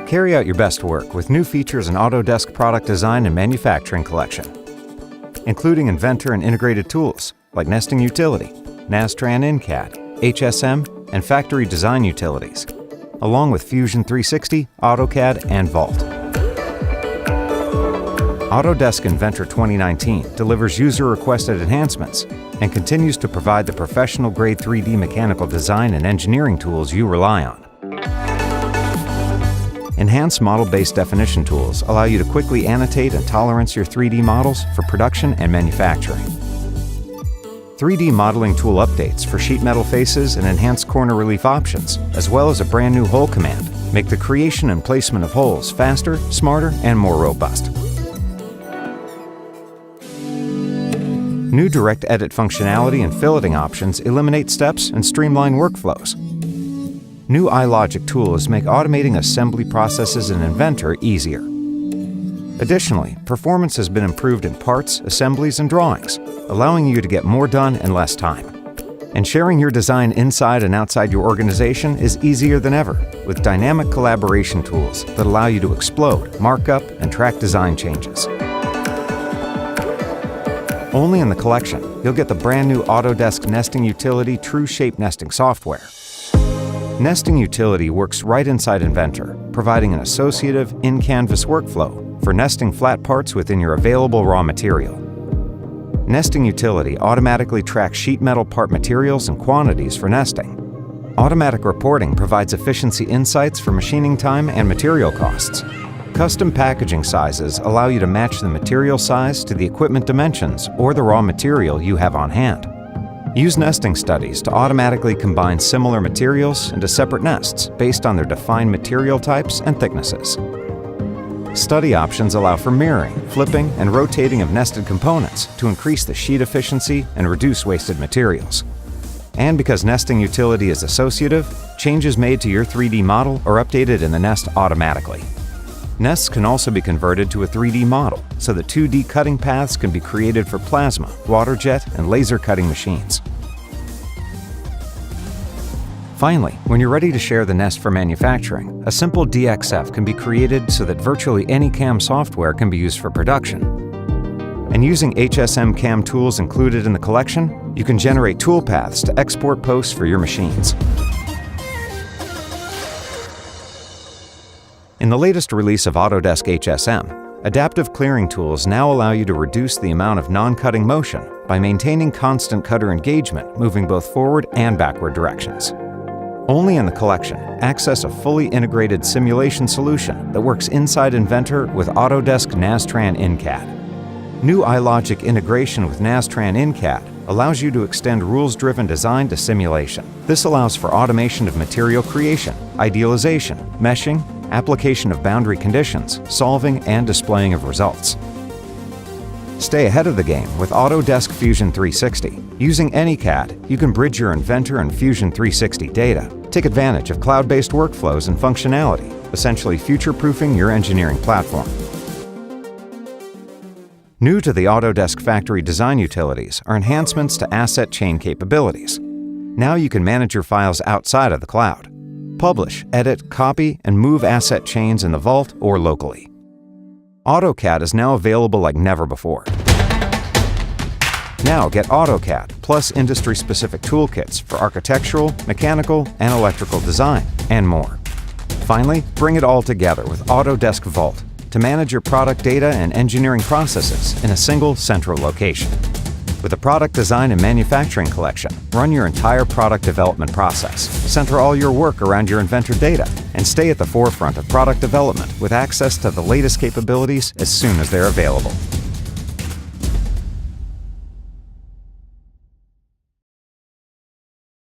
Carry out your best work with new features in Autodesk Product Design and Manufacturing Collection, including inventor and integrated tools like Nesting Utility, Nastran InCAD, HSM, and Factory Design Utilities, along with Fusion 360, AutoCAD, and Vault. Autodesk Inventor 2019 delivers user-requested enhancements and continues to provide the professional-grade 3D mechanical design and engineering tools you rely on. Enhanced model-based definition tools allow you to quickly annotate and tolerance your 3D models for production and manufacturing. 3D modeling tool updates for sheet metal faces and enhanced corner relief options, as well as a brand new hole command, make the creation and placement of holes faster, smarter, and more robust. New direct edit functionality and filleting options eliminate steps and streamline workflows. New iLogic tools make automating assembly processes in Inventor easier. Additionally, performance has been improved in parts, assemblies, and drawings, allowing you to get more done in less time. And sharing your design inside and outside your organization is easier than ever, with dynamic collaboration tools that allow you to explode, mark up, and track design changes. Only in the collection, you'll get the brand new Autodesk Nesting Utility True Shape Nesting software. Nesting Utility works right inside Inventor, providing an associative, in-canvas workflow for nesting flat parts within your available raw material. Nesting Utility automatically tracks sheet metal part materials and quantities for nesting. Automatic reporting provides efficiency insights for machining time and material costs. Custom packaging sizes allow you to match the material size to the equipment dimensions or the raw material you have on hand. Use nesting studies to automatically combine similar materials into separate nests based on their defined material types and thicknesses. Study options allow for mirroring, flipping, and rotating of nested components to increase the sheet efficiency and reduce wasted materials. And because Nesting Utility is associative, changes made to your 3D model are updated in the nest automatically. Nests can also be converted to a 3D model, so that 2D cutting paths can be created for plasma, water jet, and laser cutting machines. Finally, when you're ready to share the nest for manufacturing, a simple DXF can be created so that virtually any CAM software can be used for production. And using HSM CAM tools included in the collection, you can generate toolpaths to export posts for your machines. In the latest release of Autodesk HSM, adaptive clearing tools now allow you to reduce the amount of non-cutting motion by maintaining constant cutter engagement, moving both forward and backward directions. Only in the collection, access a fully integrated simulation solution that works inside Inventor with Autodesk Nastran InCAD. New iLogic integration with Nastran InCAD allows you to extend rules-driven design to simulation. This allows for automation of material creation, idealization, meshing, application of boundary conditions, solving and displaying of results. Stay ahead of the game with Autodesk Fusion 360. Using any CAD, you can bridge your Inventor and Fusion 360 data. Take advantage of cloud-based workflows and functionality, essentially future-proofing your engineering platform. New to the Autodesk Factory Design Utilities are enhancements to asset chain capabilities. Now you can manage your files outside of the cloud. Publish, edit, copy, and move asset chains in the Vault or locally. AutoCAD is now available like never before. Now get AutoCAD plus industry-specific toolkits for architectural, mechanical, and electrical design, and more. Finally, bring it all together with Autodesk Vault to manage your product data and engineering processes in a single central location. With a product design and manufacturing collection, run your entire product development process, center all your work around your Inventor data, and stay at the forefront of product development with access to the latest capabilities as soon as they're available.